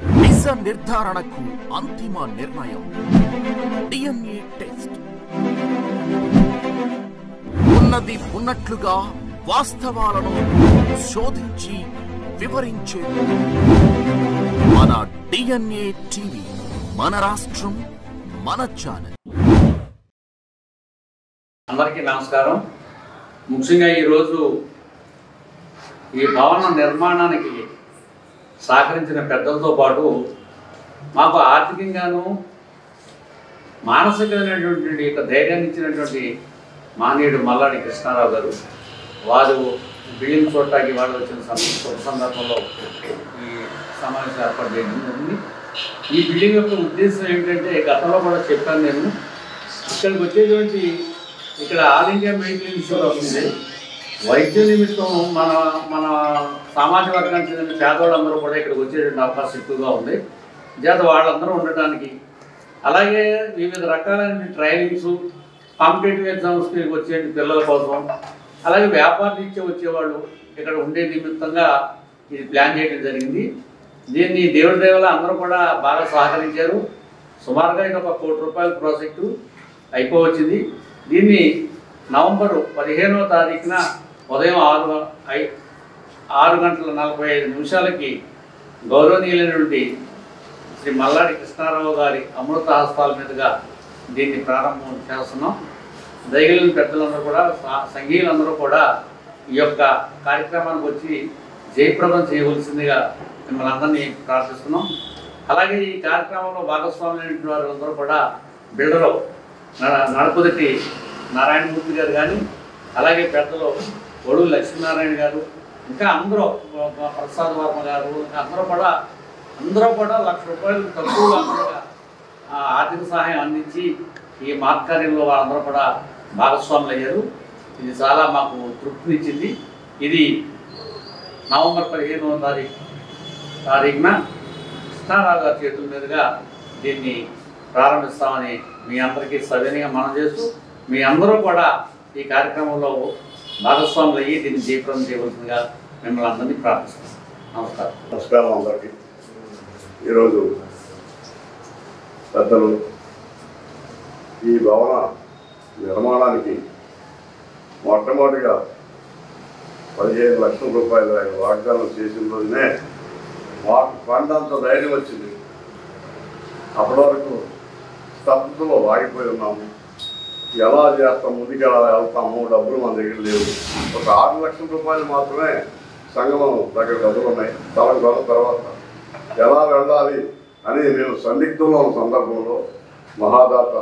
నిజ నిర్ధారణకు అంతిమ నిర్ణయం DNA టెస్ట్. ఉన్నది ఉన్నట్లుగా వాస్తవాలను శోధించి వివరించే మన DNA టీవీ, మన రాష్ట్రం, మన ఛానల్. అందరికీ నమస్కారం. ముఖ్యంగా ఈరోజు ఈ భవన నిర్మాణానికి సహకరించిన పెద్దలతో పాటు మాకు ఆర్థికంగాను మానసికమైనటువంటి ధైర్యాన్ని ఇచ్చినటువంటి మానవుడు మల్లాడి కృష్ణారావు గారు, వారు బిల్డింగ్ చూడటానికి వాళ్ళు వచ్చిన శుభ సందర్భంలో ఈ సమావేశం ఏర్పాటు చేయడం జరిగింది. ఈ బిల్డింగ్ యొక్క ఉద్దేశం ఏమిటంటే, గతంలో కూడా చెప్పాను నేను, ఇక్కడికి వచ్చేటువంటి ఇక్కడ ఆల్ ఇండియా మెడికల్ ఇన్స్టిట్యూట్ వస్తుంది. వైద్య నిమిత్తం మన సామాజిక వర్గానికి చెందిన పేదవాళ్ళందరూ కూడా ఇక్కడికి వచ్చేటువంటి అవకాశం ఎక్కువగా ఉంది. చేత వాళ్ళందరూ ఉండటానికి, అలాగే వివిధ రకాలైన ట్రైనింగ్స్, కాంపిటేటివ్ ఎగ్జామ్స్కి వచ్చే పిల్లల కోసం, అలాగే వ్యాపార రీత్యా వచ్చేవాళ్ళు ఇక్కడ ఉండే నిమిత్తంగా ఇది ప్లాన్ చేయడం జరిగింది. దీన్ని దేవుడి దేవల అందరూ కూడా బాగా సహకరించారు. సుమారుగా ఇది ఒక ₹1 కోటి ప్రాజెక్టు అయిపోవచ్చింది. దీన్ని నవంబర్ 15వ తారీఖున ఉదయం 6:45 గౌరవనీయులైనటువంటి శ్రీ మల్లాడి కృష్ణారావు గారి అమృత హస్తాల మీదుగా దీన్ని ప్రారంభం చేస్తున్నాం. దయగలిగిన పెద్దలందరూ కూడా, సంఘీయులందరూ కూడా ఈ యొక్క కార్యక్రమానికి వచ్చి జయప్రదం చేయవలసిందిగా మిమ్మల్ని అందరినీ ప్రార్థిస్తున్నాం. అలాగే ఈ కార్యక్రమంలో భాగస్వామ్యులైన వారందరూ కూడా బిల్డరు నడపదటి నారాయణమూర్తి గారు కానీ, అలాగే పెద్దలు ఒడు లక్ష్మీనారాయణ గారు, ఇంకా అందరూ ప్రసాద్ వర్మ గారు, అందరూ కూడా ₹1,00,000 తక్కువ ఆర్థిక సహాయం అందించి ఈ మార్కార్యంలో వాళ్ళందరూ కూడా భాగస్వాములు అయ్యారు. ఇది చాలా మాకు తృప్తినిచ్చింది. ఇది నవంబర్ 15వ తారీఖున కృష్ణారావు గారి చేతుల మీదుగా దీన్ని ప్రారంభిస్తామని మీ అందరికీ సవినయంగా మనం చేస్తూ, మీ అందరూ కూడా ఈ కార్యక్రమంలో భాగస్వాములు అయ్యి దీన్ని జయప్రదం చేయవలసిందిగా మిమ్మల్ని అందరినీ ప్రార్థిస్తున్నాం. నమస్కారం అందరికీ. ఈరోజు పెద్దలు ఈ భవన నిర్మాణానికి మొట్టమొదటిగా ₹15 లక్షల ఆయన వాగ్దానం చేసిన రోజునే మాకు ఫండ్ అంత ధైర్యం వచ్చింది. అప్పటి వరకు స్తబ్దతలో ఆగిపోయి ఉన్నాము. ఎలా చేస్తాం, ముందుకు ఎలా వెళ్తాము, డబ్బులు మన దగ్గర లేవు. ఒక ₹6 లక్షల మాత్రమే సంగమం దగ్గర డబ్బులు ఉన్నాయి. తర్వాత ఎలా వెళ్ళాలి అని మేము సందిగ్ధంలో ఉన్న సందర్భంలో మహాదాత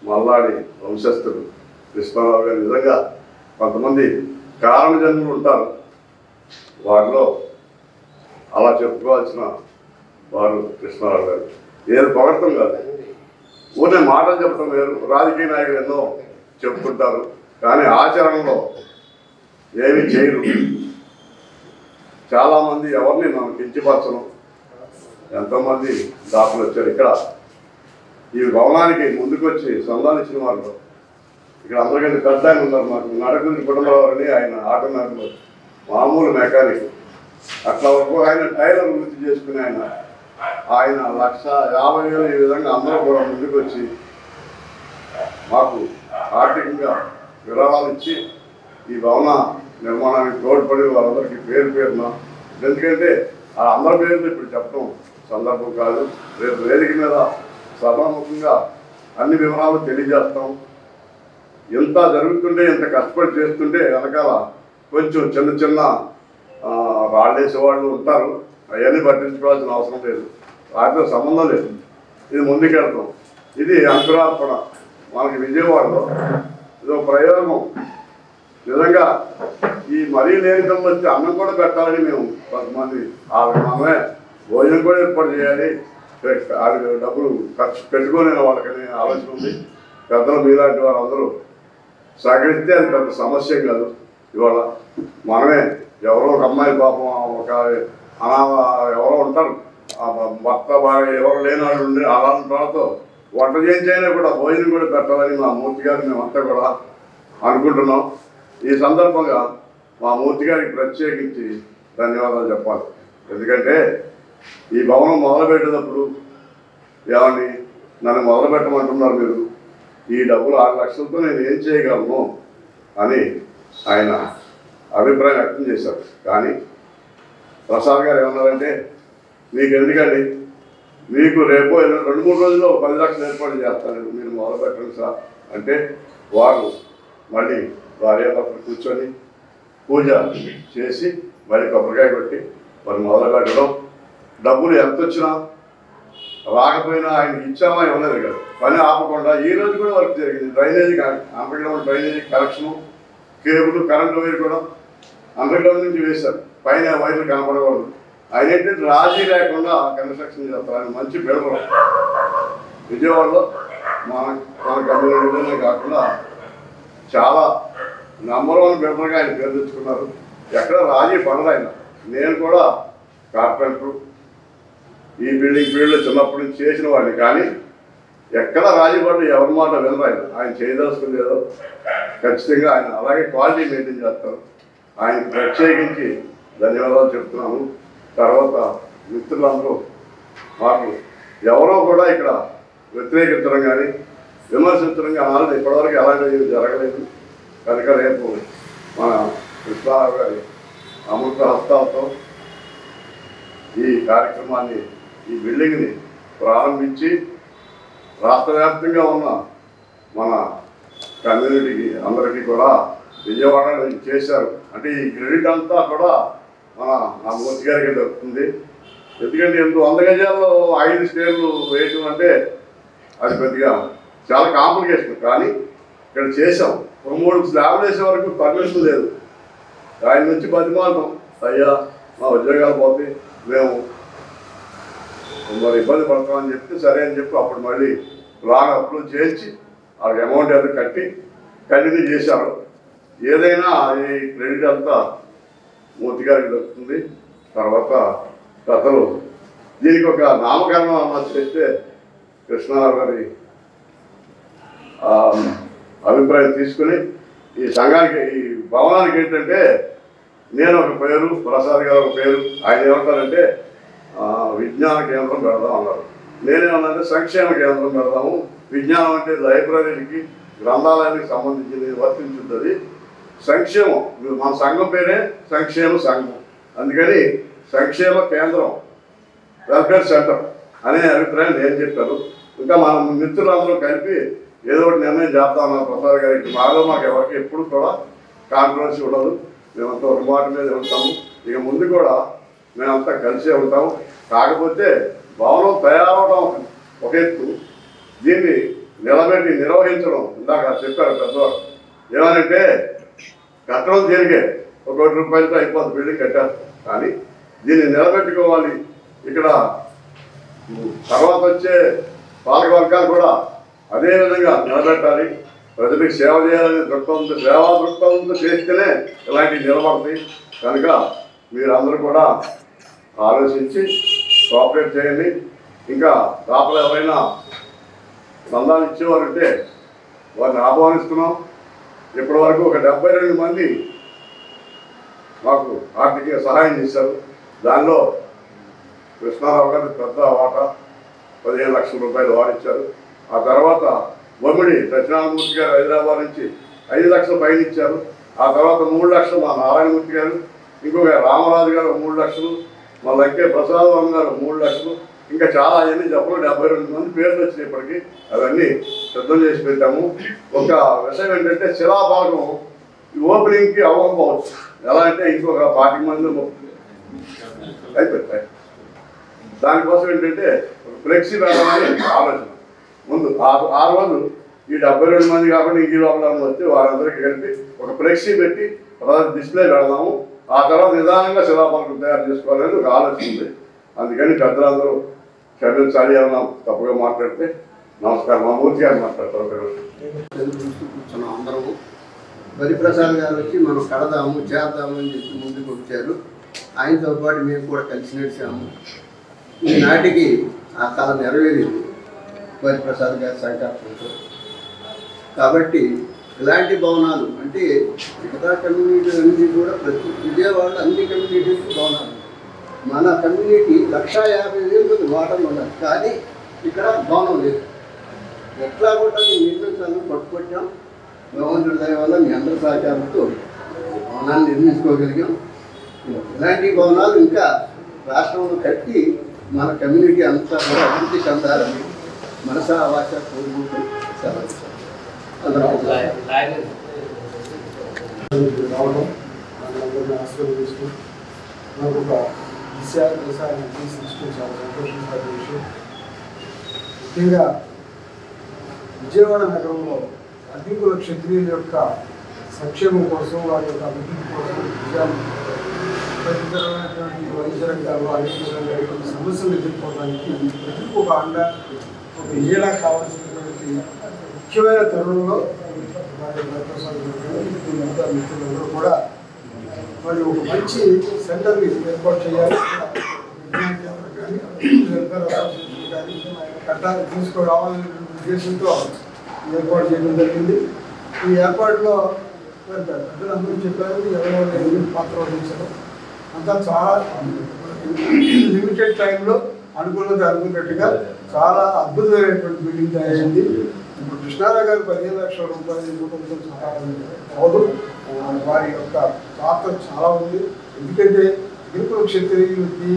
మల్లాడి వంశస్థుడు కృష్ణారావు గారు, నిజంగా కొంతమంది కారణజన్ములు ఉంటారు, వారిలో అలా చెప్పుకోవాల్సిన వారు కృష్ణారావు గారు. ఏది పొగడటం కాదు, ఊరినే మాటలు చెప్పడం వేరు. రాజకీయ నాయకులు ఎన్నో చెప్పుకుంటారు, కానీ ఆచరణలో ఏమీ చేయరు. చాలామంది ఎవరిని మనం కించపరచను. ఎంతోమంది దాతలు వచ్చారు. ఇక్కడ ఈ భవనానికి ముందుకొచ్చి సంధానించిన వాళ్ళు ఇక్కడ అందరికంటే పెద్ద ఆయన ఉన్నారు. మాకు నడకుంది కుటుంబరావుని, ఆయన ఆటో నడుపు మామూలు మెకానిక్. అట్లా వరకు ఆయన టైలర్ వృత్తి చేసుకుని ఆయన ₹1,50,000 ఈ విధంగా అందరూ కూడా ముందుకు వచ్చి మాకు ఆర్థికంగా విరాళాలు ఇచ్చి ఈ భవన నిర్మాణానికి తోడ్పడి వాళ్ళందరికీ పేరున, ఎందుకంటే అందరి పేర్లు ఇప్పుడు చెప్పడం సందర్భం కాదు. రేపు వేదిక మీద సభాముఖంగా అన్ని వివరాలు తెలియజేస్తాం. ఎంత జరుగుతుంటే, ఎంత కష్టపడి చేస్తుంటే వెనకాల కొంచెం చిన్న రాళ్ళేసేవాళ్ళు ఉంటారు. అవన్నీ పట్టించుకోవాల్సిన అవసరం లేదు, వాటితో సంబంధం లేదు. ఇది ముందుకెళ్తాం. ఇది అంకురార్పణ. మనకి విజయవాడలో ఇదో ప్రయోగం. నిజంగా ఈ మరీ లేని తమ్ముడు వచ్చి అన్నం కూడా పెట్టాలని మేము కొంతమంది మనమే భోజనం కూడా ఏర్పాటు చేయాలి, డబ్బులు ఖర్చు పెట్టుకోని వాళ్ళకని ఆలోచన ఉంది. పెద్దలు మీలాంటి వారు అందరూ సహకరిస్తే అది పెద్ద సమస్య కాదు. ఇవాళ మనమే ఎవరో ఒక అమ్మాయి పాపం, ఒక ఎవరో ఉంటారు భర్త బాగా ఎవరు లేని వాళ్ళు ఉండి అలాంటి వాళ్ళతో వంట చేయించైనా కూడా భోజనం కూడా పెట్టాలని మా మూర్తి గారు మేమంతా కూడా అనుకుంటున్నాం. ఈ సందర్భంగా మా మూర్తి గారికి ప్రత్యేకించి ధన్యవాదాలు చెప్పాలి. ఎందుకంటే ఈ భవనం మొదలుపెట్టేటప్పుడు ఏమండి నన్ను మొదలు పెట్టమంటున్నారు మీరు, ఈ డబ్బులు 6 లక్షలతో నేను ఏం చేయగలను అని ఆయన అభిప్రాయం వ్యక్తం చేశారు. కానీ ప్రసాద్ గారు ఏమన్నారంటే, మీకు ఎందుకండి, మీకు రేపు 2-3 రోజుల్లో 10 లక్షలు ఏర్పాటు చేస్తాను, మీరు మొదలు పెట్టండి సార్ అంటే వారు మళ్ళీ భార్యాభర్తలు కూర్చొని పూజ చేసి మళ్ళీ కొబ్బరికాయ కొట్టి మరి మొదలు పెట్టడం. డబ్బులు ఎంత వచ్చినా రాకపోయినా ఆయనకి ఇచ్చామా ఇవ్వలేదు కదా, పని ఆపకుండా ఈ రోజు కూడా వర్క్ జరిగింది. Drainage underground drainage collection, cable, current wire కూడా అండర్గ్రౌండ్ నుంచి వేశారు. పైన వైర్లు కనపడకూడదు. ఆయన ఏంటంటే రాజీ లేకుండా కన్స్ట్రక్షన్ చేస్తారు. ఆయన మంచి బిల్డర్. విజయవాడలో మన కమ్యూనిటీలోనే కాకుండా చాలా నంబర్ 1 బిల్డర్గా ఆయన పేరు తెచ్చుకున్నారు. ఎక్కడ రాజీ పడరు ఆయన. నేను కూడా కార్పెంటర్ ఈ బిల్డింగ్ ఫీల్డ్లో చిన్నప్పటి నుంచి చేసిన వాడిని, కానీ ఎక్కడ రాజీ పడరు, ఎవరి మాట వినరు. ఆయన చేయదలుచుకుంది ఏదో ఖచ్చితంగా ఆయన అలాగే క్వాలిటీ మెయింటైన్ చేస్తారు. ఆయనకి ప్రత్యేకించి ధన్యవాదాలు చెప్తున్నాను. తర్వాత మిత్రులందరూ మాకు ఎవరో కూడా ఇక్కడ వ్యతిరేకించడం కానీ విమర్శించడం కానీ ఇప్పటివరకు ఎలాంటివి జరగలేదు. కనుక రేపు మన కృష్ణారావు గారి అమృత హస్తాలతో ఈ కార్యక్రమాన్ని, ఈ బిల్డింగ్ని ప్రారంభించి రాష్ట్ర వ్యాప్తంగా ఉన్న మన కమ్యూనిటీకి అందరికీ కూడా విజయవాడలో చేశారు. అంటే ఈ క్రెడిట్ అంతా కూడా నా మూర్తి గారికి దొరుకుతుంది. ఎందుకంటే 100 గజాల్లో 5 స్టేర్లు వేయటం అంటే అది కొద్దిగా చాలా కాంప్లికేషన్. కానీ ఇక్కడ చేసాం. 3 స్లాబ్లు వేసే వరకు పర్మిషన్ లేదు. ఆయన నుంచి బతిమాలటం, అయ్యా మా ఉద్యోగాలు పోతే మేము మరి ఇబ్బంది పడతామని చెప్తే సరే అని చెప్పి అప్పుడు మళ్ళీ ప్లాన్ అప్రూవ్ చేయించి వాళ్ళకి అమౌంట్ అది కట్టి కంటిన్యూ చేశారు. ఏదైనా ఈ క్రెడిట్ అంతా మూర్తి గారికి దొరుకుతుంది. తర్వాత కథలు దీనికి ఒక నామకరణం అన్న చేస్తే కృష్ణారావు గారి అభిప్రాయం తీసుకుని ఈ సంఘానికి, ఈ భవనానికి ఏంటంటే నేను ఒక పేరు, ప్రసాద్ గారు ఒక పేరు. ఆయన ఏమంటారంటే విజ్ఞాన కేంద్రం పెడదాం అన్నారు. నేనేమన్నానంటే సంక్షేమ కేంద్రం పెడదాము. విజ్ఞానం అంటే లైబ్రరీకి, గ్రంథాలయానికి సంబంధించినది వర్తించుతుంది. సంక్షేమం మన సంఘం పేరే సంక్షేమ సంఘం, అందుకని సంక్షేమ కేంద్రం, వెల్ఫేర్ సెంటర్ అనే అభిప్రాయం నేను చెప్పాను. ఇంకా మన మిత్రులందరూ కలిపి ఏదో ఒకటి నిర్ణయం చేస్తామన్నారు ప్రసాద్ గారికి. మాకు ఎవరికి ఎప్పుడు కూడా కాంట్రవర్సీ ఉండదు. మేమంతా ఒక మాట మీద ఉంటాము. ఇక ముందు కూడా మేమంతా కలిసే ఉంటాము. కాకపోతే భవనం తయారవడం ఒక ఎత్తు, దీన్ని నిలబెట్టి నిర్వహించడం ఇందాక చెప్పారు పెద్దవారు. ఏమనంటే కట్టడం జరిగే 1 కోటి రూపాయలతో అయిపోతుంది, బిల్డింగ్ కట్టారు. కానీ దీన్ని నిలబెట్టుకోవాలి. ఇక్కడ తర్వాత వచ్చే పాలకవర్గాలు కూడా అదేవిధంగా నిలబెట్టాలి. ప్రజలకు సేవ చేయాలనే దృక్పథంతో, సేవా దృక్పథంతో చేస్తేనే ఇలాంటివి నిలబడతాయి. కనుక మీరందరూ కూడా ఆలోచించి కోఆపరేట్ చేయండి. ఇంకా దాపలు ఎవరైనా సందాలు ఇచ్చేవారంటే వారిని ఆహ్వానిస్తున్నాం. ఇప్పటి వరకు ఒక 72 మంది మాకు ఆర్థిక సహాయం చేశారు. దానిలో కృష్ణారావు గారి పెద్ద వాటా 15 లక్షల రూపాయలు వాడిచ్చారు. ఆ తర్వాత బొమ్మిడి సత్యనారాయణమూర్తి గారు హైదరాబాద్ నుంచి 5 లక్షల పైన ఇచ్చారు. ఆ తర్వాత 3 లక్షలు మా నారాయణమూర్తి గారు, ఇంకొక రామరాజు గారు 3 లక్షలు, మా లంకే ప్రసాదం గారు 3 లక్షలు, ఇంకా చాలా అవన్నీ చెప్పలు 72 మంది పేర్లు వచ్చినాయి. ఇప్పటికీ అవన్నీ సిద్ధం చేసి పెట్టాము. ఒక విషయం ఏంటంటే శిలాపాలకం ఓపెనింగ్కి అవ్వకపోవచ్చు. ఎలా అంటే ఇంకొక 40 మంది అయిపోతాయి. దానికోసం ఏంటంటే ఒక ఫ్లెక్సీ పెడదామని ఆలోచన. ముందు ఆ రోజు ఈ 72 మంది కాబట్టి ఈ లోపల వస్తే వారందరికీ కలిపి ఒక ఫ్లెక్సీ పెట్టి డిస్ప్లే పెడదాము. ఆ తర్వాత నిదానంగా శిలాపాలకం తయారు చేసుకోవాలని ఒక ఆలోచన ఉంది. అందుకని పెద్దలందరూ క్షమించాలి. ఏమన్నా తప్పుగా మాట్లాడితే నమస్కారం. మా మూర్తి గారు మాట్లాడతారు. కూర్చున్నాం అందరము. హరిప్రసాద్ గారు వచ్చి మనం కడదాము చేద్దాము అని చెప్పి ముందుకు వచ్చారు. ఆయనతో పాటు మేము కూడా కలిసి నడిచాము. ఈనాటికి ఆ కళ నెరవేరింది హరిప్రసాద్ గారి సంకల్పంతో. కాబట్టి ఇలాంటి భవనాలు అంటే మిగతా కమ్యూనిటీ అన్నీ కూడా ప్రతి విజయవాడలో అన్ని కమ్యూనిటీలకు భవనాలు. మన కమ్యూనిటీ 1,50,000 వాటర్లు ఉండాలి, కానీ ఇక్కడ భవనం లేదు. ఎట్లా కూడా నిర్మించాలని పట్టుకొచ్చాం. భగవంతుడి దయ వల్ల మీ అందరి సహకారంతో భవనాన్ని నిర్మించుకోగలిగాం. ఇలాంటి భవనాలు ఇంకా రాష్ట్రంలో కట్టి మన కమ్యూనిటీ అంతా కూడా అభివృద్ధి చెందాలని మనసా వాచ కోరుకుంటూ రావడం అందరినీ ఆశీర్వదిస్తూ నాకు ఒక దిశాన్ని సృష్టించడం చాలా సంతోషించిన విషయం. ముఖ్యంగా విజయవాడ నగరంలో అధికుల క్షత్రియుల యొక్క సంక్షేమం కోసం, వారి యొక్క అభివృద్ధి కోసం, ప్రతికరమైనటువంటి వైద్య రంగాల్లో అనేక కొన్ని సమస్యలు ఎదుర్కోవడానికి ప్రజలకు ఒక అండ, ఒక ఏడా కావాల్సినటువంటి ముఖ్యమైన తరుణంలో మిత్రులందరూ కూడా మరి ఒక మంచి సెంటర్ని ఏర్పాటు చేయాలి. కానీ వెల్ఫేర్ అసోసియేషన్ కానీ కట్టాలి తీసుకురావాలనే ఉద్దేశంతో ఏర్పాటు చేయడం జరిగింది. ఈ ఏర్పాటులో పెద్దలందరూ చెప్పారు, ఎవరెవరు పాత్ర వహించడం అంతా చాలా లిమిటెడ్ టైంలో అనుకున్నట్టుగా చాలా అద్భుతమైనటువంటి బిల్డింగ్ తయారైంది. ఇప్పుడు కృష్ణారావు గారు 15 లక్షల రూపాయలు ఇవ్వడంతో చాలా అవదు. వారి యొక్క పాత్ర చాలా ఉంది. ఎందుకంటే గిరిపుల క్షత్రియులకి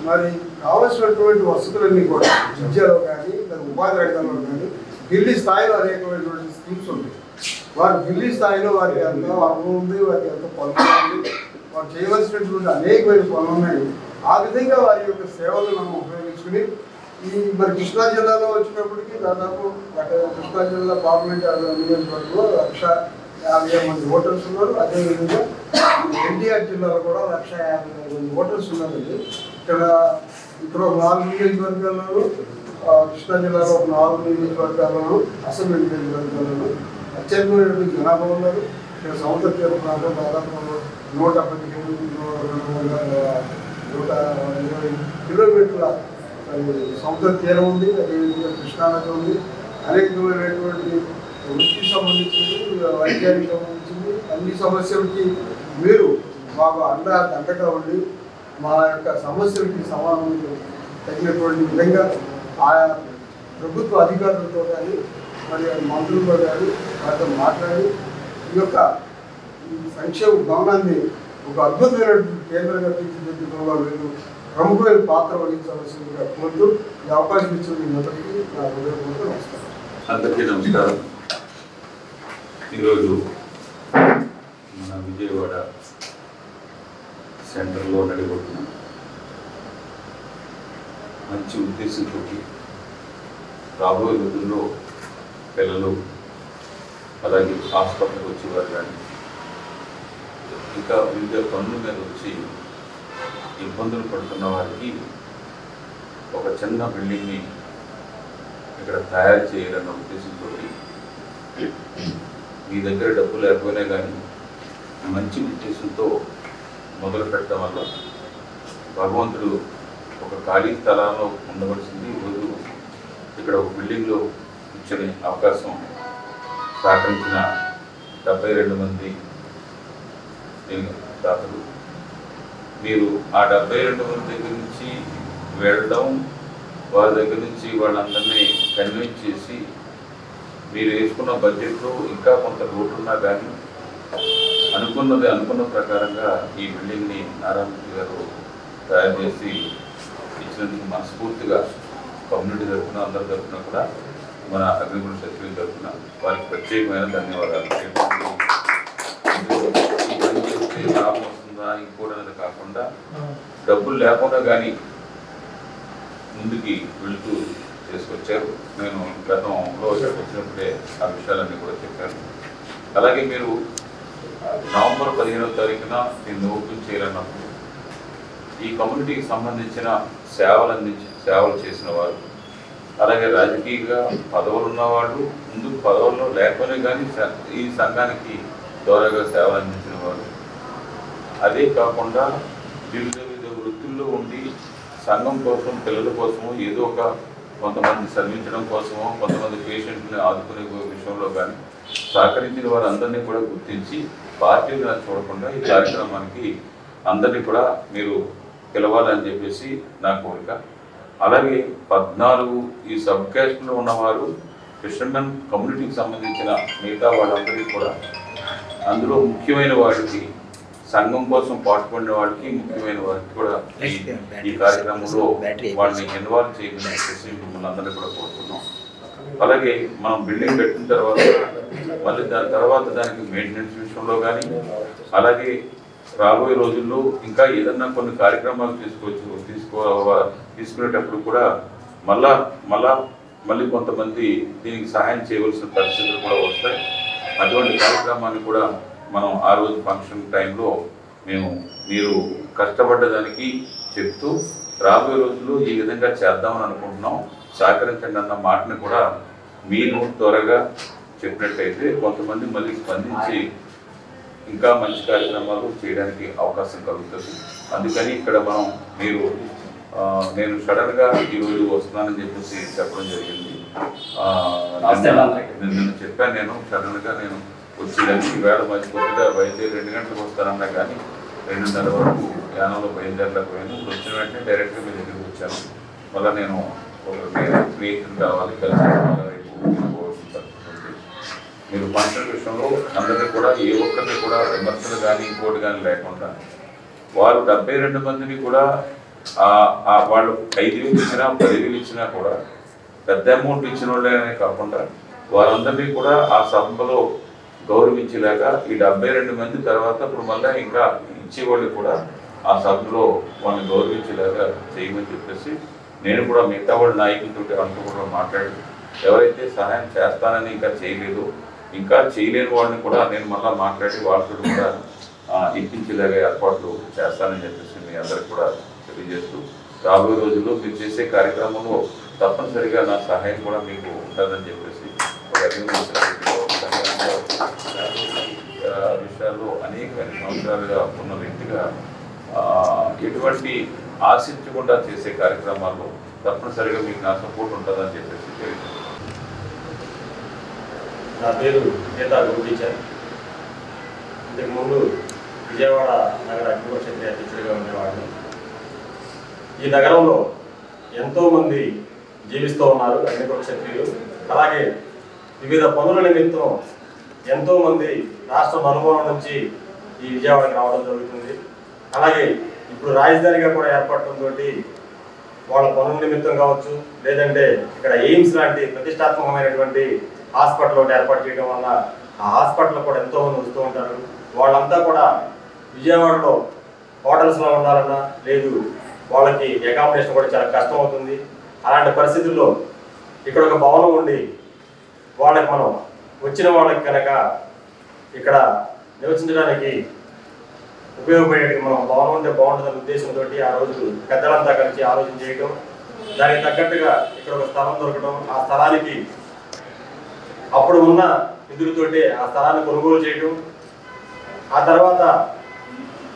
మరి కావలసినటువంటి వసతులన్నీ కూడా విద్యలో కానీ ఉపాధి రంగంలో కానీ ఢిల్లీ స్థాయిలో అనేకమైనటువంటి స్కీమ్స్ ఉంటాయి. వారు ఢిల్లీ స్థాయిలో వారికి ఎంత అనుభవం ఉంది, వారికి ఎంత పనులు ఉంది, వారు చేయవలసినటువంటి అనేకమైన పనులు ఉన్నాయి. ఆ విధంగా వారి యొక్క సేవలు మనం ఉపయోగించుకుని ఈ మరి కృష్ణా జిల్లాలో వచ్చినప్పటికీ దాదాపు కృష్ణా జిల్లా పార్లమెంట్ నియోజకవర్గంలో 150,000 మంది ఓటర్స్ ఉన్నారు. అదేవిధంగా ఎన్టీఆర్ జిల్లాలో కూడా 150,000 మంది ఓటర్స్ ఉన్నారండి. ఇక్కడ ఒక 4 నియోజకవర్గాల్లోనూ, కృష్ణా జిల్లాలో ఒక 4 నియోజకవర్గాల్లోనూ, అసెంబ్లీ నియోజకవర్గాల్లోనూ అత్యధికమైనటువంటి జనాభా ఉన్నారు. ఇక్కడ సముద్ర తీర ప్రాంతం దాదాపు 120 కిలోమీటర్ల సముద్ర తీరం ఉంది. అదేవిధంగా కృష్ణానది ఉంది. అనేకమైనటువంటి వృత్తికి సంబంధించింది, వైద్యానికి సంబంధించింది అన్ని సమస్యలకి మీరు మాకు అండగా ఉండి మా యొక్క సమస్యలకి సమాధానం తగినటువంటి విధంగా ఆయా ప్రభుత్వ అధికారులతో కానీ మరి మంత్రులతో కానీ వారితో మాట్లాడి ఈ యొక్క సంక్షేమ భవనాన్ని ఒక అద్భుతమైనటువంటి కేంద్రంగా తీర్చిదిద్దడంలో మీరు ప్రముఖమైన పాత్ర వహించవలసిందిగా కోరుతూ ఈ అవకాశం ఇచ్చిన మీ మొదటికి నా హృదయపూర్వక నమస్కారం. అందరికీ నమస్కారం. ఈరోజు మన విజయవాడ సెంటర్లో నడిపడుతున్న మంచి ఉద్దేశంతో రాబోయే రోజుల్లో పిల్లలు అలాగే హాస్పిటల్కి వచ్చేవారు కానీ ఇంకా వివిధ పనుల మీద వచ్చి ఇబ్బందులు పడుతున్న వారికి ఒక చిన్న బిల్డింగ్ని ఇక్కడ తయారు చేయాలన్న ఉద్దేశంతో మీ దగ్గర డబ్బులు లేకపోయినా కానీ మంచి ఉద్దేశంతో మొదలు పెట్టడం వల్ల భగవంతుడు ఒక ఖాళీ స్థలాల్లో ఉండవలసింది ఈరోజు ఇక్కడ ఒక బిల్డింగ్లో కూర్చొని అవకాశం సహకరించిన 72 మంది దాతలు. మీరు ఆ 72 మంది దగ్గర నుంచి వెళ్ళడం, వారి దగ్గర నుంచి వాళ్ళందరినీ కన్విన్స్ చేసి మీరు వేసుకున్న బడ్జెట్లో ఇంకా కొంత లోటు ఉన్నా కానీ అనుకున్న ప్రకారంగా ఈ బిల్డింగ్ని నారాయణమూర్తి గారు తయారు చేసి ఇచ్చినందుకు మనస్ఫూర్తిగా కమ్యూనిటీ తరఫున అందరి తరఫున కూడా మన అగ్రికల్చర్ సచివుల తరఫున వారికి ప్రత్యేకమైన ధన్యవాదాలు. ఈ పని చేస్తే లాభం వస్తుందా ఇంకోటి కాకుండా డబ్బులు లేకుండా కానీ ముందుకి వెళుతూ చేసుకొచ్చారు. నేను గతంలో వచ్చినప్పుడే ఆ విషయాలన్నీ కూడా చెప్పాను. అలాగే మీరు నవంబర్ 15వ తారీఖున దీన్ని ఓపెన్ చేయాలన్నప్పుడు ఈ కమ్యూనిటీకి సంబంధించిన సేవలు చేసిన వారు, అలాగే రాజకీయంగా పదవులు ఉన్నవాళ్ళు, ముందుకు పదవుల్లో లేకపోయినా కానీ ఈ సంఘానికి ద్వారాగా సేవలు అందించిన వారు, అదే కాకుండా వివిధ వృత్తుల్లో ఉండి సంఘం కోసం, పిల్లల కోసమో ఏదో ఒక కొంతమంది చదివించడం కోసమో, కొంతమంది పేషెంట్ని ఆదుకునే విషయంలో కానీ సహకరించిన వారందరినీ కూడా గుర్తించి పార్టీగా చూడకుండా ఈ కార్యక్రమానికి అందరినీ కూడా మీరు పిలవాలని చెప్పేసి నా కోరిక. అలాగే 14 ఈ సబ్ క్యాస్ట్లో ఉన్నవారు ఫిషర్మెన్ కమ్యూనిటీకి సంబంధించిన మిగతా వాళ్ళందరికీ కూడా, అందులో ముఖ్యమైన వాడికి, సంఘం కోసం పాటుపడిన వాడికి, ముఖ్యమైన వారికి కూడా ఈ కార్యక్రమంలో వాళ్ళని ఇన్వాల్వ్ చేయమని చెప్పేసి మిమ్మల్ని అందరినీ కూడా కోరుతున్నాం. అలాగే మనం బిల్డింగ్ కట్టిన తర్వాత మళ్ళీ దాని తర్వాత దానికి మెయింటెనెన్స్ విషయంలో కానీ, అలాగే రాబోయే రోజుల్లో ఇంకా ఏదన్నా కొన్ని కార్యక్రమాలు తీసుకునేటప్పుడు కూడా మళ్ళీ కొంతమంది దీనికి సహాయం చేయవలసిన పరిస్థితులు కూడా వస్తాయి. అటువంటి కార్యక్రమాన్ని కూడా మనం ఆ రోజు ఫంక్షన్ టైంలో మీరు కష్టపడ్డదానికి చెప్తూ రాబోయే రోజుల్లో ఈ విధంగా చేద్దామని అనుకుంటున్నాం, సహకరించండి అన్న మాటని కూడా మీరు త్వరగా చెప్పినట్టయితే కొంతమంది మళ్ళీ స్పందించి ఇంకా మంచి కార్యక్రమాలు చేయడానికి అవకాశం కలుగుతుంది. అందుకని ఇక్కడ నేను సడన్గా ఈరోజు వస్తున్నానని చెప్పేసి చెప్పడం జరిగింది. నిన్న చెప్పాను, నేను సడన్గా వచ్చేదాన్ని ఈవేళ మంచి కొద్దిగా బయలుదేరి 2 గంటలకు వస్తానన్నా కానీ 2:30 వరకు యానంలో బయలుదేరలేకపోయాను. ఇప్పుడు వచ్చిన వెంటనే డైరెక్ట్గా మీ దగ్గరికి వచ్చాను. మళ్ళీ నేను స్నేహితులు కావాలి, కలిసి మీరు ఫంక్షన్ విషయంలో అందరినీ కూడా ఏ ఒక్కరిని కూడా విమర్శలు కానీ ఇంకోటి కానీ లేకుండా, వారు 72 మందిని కూడా వాళ్ళు 5,000 ఇచ్చినా 10,000 ఇచ్చినా కూడా పెద్ద అమౌంట్ ఇచ్చిన వాళ్ళనే కాకుండా వారందరినీ కూడా ఆ సభలో గౌరవించేలాగా ఈ 72 మంది తర్వాత ఇప్పుడు మళ్ళీ ఇంకా ఇచ్చేవాళ్ళు కూడా ఆ సభలో వాళ్ళని గౌరవించేలాగా చేయమని చెప్పేసి నేను కూడా మిగతా వాళ్ళ నాయకులతో అంటూ కూడా మాట్లాడి, ఎవరైతే సహాయం చేస్తానని ఇంకా చేయలేదు, ఇంకా చేయలేని వాళ్ళని కూడా నేను మళ్ళీ మాట్లాడి వాళ్ళతో కూడా ఇప్పించేలాగా ఏర్పాట్లు చేస్తానని చెప్పేసి మీ అందరికి కూడా తెలియజేస్తూ, రాబోయే రోజుల్లో మీరు చేసే కార్యక్రమంలో తప్పనిసరిగా నా సహాయం కూడా మీకు ఉంటుందని చెప్పేసి విషయాల్లో అనేక సంవత్సరాలుగా ఉన్న వ్యక్తిగా ఎటువంటి ఆశించకుండా చేసే కార్యక్రమాల్లో తప్పనిసరిగా మీకు నా సపోర్ట్ ఉంటుందని చెప్పేసి తెలియజేస్తాను. నా పేరు నేతా టీచర్. ఇంతకుముందు విజయవాడ నగర అగ్నిపక్షత్రియ అధ్యక్షుడిగా ఉండేవాడిని. ఈ నగరంలో ఎంతోమంది జీవిస్తూ ఉన్నారు అగ్నిపక్షత్రియులు. అలాగే వివిధ పనుల నిమిత్తం ఎంతోమంది రాష్ట్ర నలుమూల నుంచి ఈ విజయవాడకి రావడం జరుగుతుంది. అలాగే ఇప్పుడు రాజధానిగా కూడా ఏర్పడటంతో వాళ్ళ పనుల నిమిత్తం కావచ్చు, లేదంటే ఇక్కడ ఎయిమ్స్ లాంటి ప్రతిష్టాత్మకమైనటువంటి హాస్పిటల్ ఒకటి ఏర్పాటు చేయడం వల్ల ఆ హాస్పిటల్ కూడా ఎంతోమంది వస్తూ ఉంటారు. వాళ్ళంతా కూడా విజయవాడలో హోటల్స్లో ఉండాలన్నా లేదు, వాళ్ళకి అకామిడేషన్ కూడా చాలా కష్టం అవుతుంది. అలాంటి పరిస్థితుల్లో ఇక్కడ ఒక భవనం ఉండి వాళ్ళకి మనం వచ్చిన వాళ్ళకి కనుక ఇక్కడ నివసించడానికి ఉపయోగపడేటికి మనం భవనం ఉంటే బాగుంటుందనే ఉద్దేశంతో ఆ రోజు పెద్దలంతా కలిసి ఆలోచన చేయడం, దానికి తగ్గట్టుగా ఇక్కడ ఒక స్థలం దొరకడం, ఆ స్థలానికి అప్పుడు ఉన్న నిధులతోటి ఆ స్థలాన్ని కొనుగోలు చేయడం, ఆ తర్వాత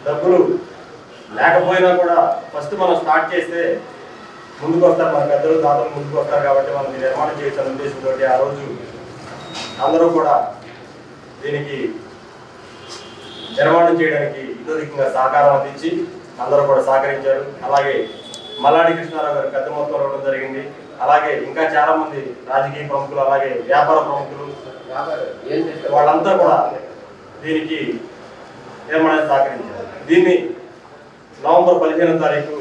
డబ్బులు లేకపోయినా కూడా ఫస్ట్ మనం స్టార్ట్ చేస్తే ముందుకు వస్తారు, మన పెద్దలు దాతలు ముందుకు వస్తారు కాబట్టి మనం నిర్మాణం చేయాలనే ఉద్దేశంతో ఆ రోజు అందరూ కూడా దీనికి నిర్మాణం చేయడానికి ఇతోధికంగా సహకారం అందించి అందరూ కూడా సహకరించారు. అలాగే మల్లాడి కృష్ణారావు గారు పెద్ద మొత్తం రావడం జరిగింది. అలాగే ఇంకా చాలా మంది రాజకీయ ప్రముఖులు, అలాగే వ్యాపార ప్రముఖులు, వాళ్ళంతా కూడా దీనికి నిర్మాణాన్ని సహకరించారు. దీన్ని నవంబర్ 15వ తారీఖు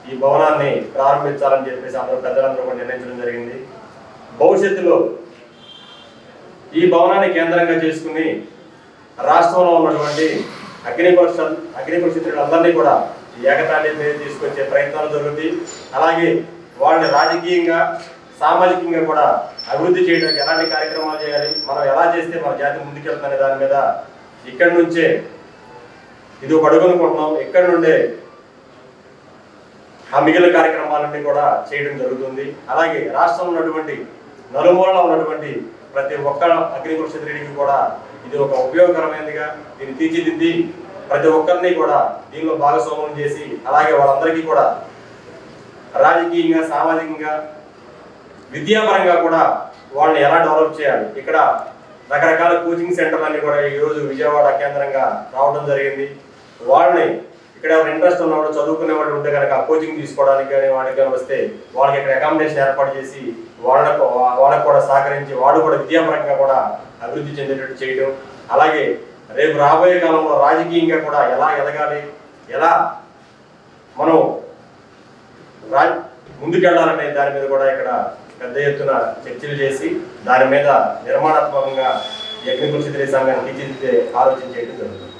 ఈ భవనాన్ని ప్రారంభించాలని చెప్పేసి అందరూ పెద్దలందరూ కూడా నిర్ణయించడం జరిగింది. భవిష్యత్తులో ఈ భవనాన్ని కేంద్రంగా చేసుకుని రాష్ట్రంలో ఉన్నటువంటి అగ్నిపక్షులందరినీ కూడా ఏకతాటి మీద తీసుకొచ్చే ప్రయత్నాలు జరుగుతాయి. అలాగే వాళ్ళని రాజకీయంగా సామాజికంగా కూడా అభివృద్ధి చేయడానికి ఎలాంటి కార్యక్రమాలు చేయాలి, మనం ఎలా చేస్తే మన జాతి ముందుకెళ్తుందనే దాని మీద ఇక్కడి నుంచే ఇది ఒక అడుగు అనుకుంటున్నాం. ఇక్కడి నుండే ఆ మిగిలిన కార్యక్రమాలన్నీ కూడా చేయడం జరుగుతుంది. అలాగే రాష్ట్రంలో ఉన్నటువంటి నలుమూలలో ఉన్నటువంటి ప్రతి ఒక్క అగ్నిపక్షత్రియుడికి కూడా ఇది ఒక ఉపయోగకరమైనదిగా దీన్ని తీర్చిదిద్ది ప్రతి ఒక్కరిని కూడా దీనిలో భాగస్వామ్యం చేసి, అలాగే వాళ్ళందరికీ కూడా రాజకీయంగా సామాజికంగా విద్యాపరంగా కూడా వాళ్ళని ఎలా డెవలప్ చేయాలి, ఇక్కడ రకరకాల కోచింగ్ సెంటర్లన్నీ కూడా ఈరోజు విజయవాడ కేంద్రంగా రావడం జరిగింది. వాళ్ళని ఇక్కడ ఎవరు ఇంట్రెస్ట్ ఉన్నవాడు చదువుకునే వాళ్ళు ఉంటే కనుక కోచింగ్ తీసుకోవడానికి కానీ వాడికి కానీ వస్తే వాళ్ళకి ఇక్కడ అకామిడేషన్ ఏర్పాటు చేసి వాళ్ళకు కూడా సహకరించి వాళ్ళు కూడా విద్యాపరంగా కూడా అభివృద్ధి చెందేటట్టు చేయడం, అలాగే రేపు రాబోయే కాలంలో రాజకీయంగా కూడా ఎలా ఎదగాలి, ఎలా మనం ముందుకెళ్లాలనే దాని మీద కూడా ఇక్కడ పెద్ద ఎత్తున చర్చలు చేసి దాని మీద నిర్మాణాత్మకంగా యజ్ఞకృషి సంఘాన్ని తీర్చిదిద్దే ఆలోచన చేయడం జరుగుతుంది.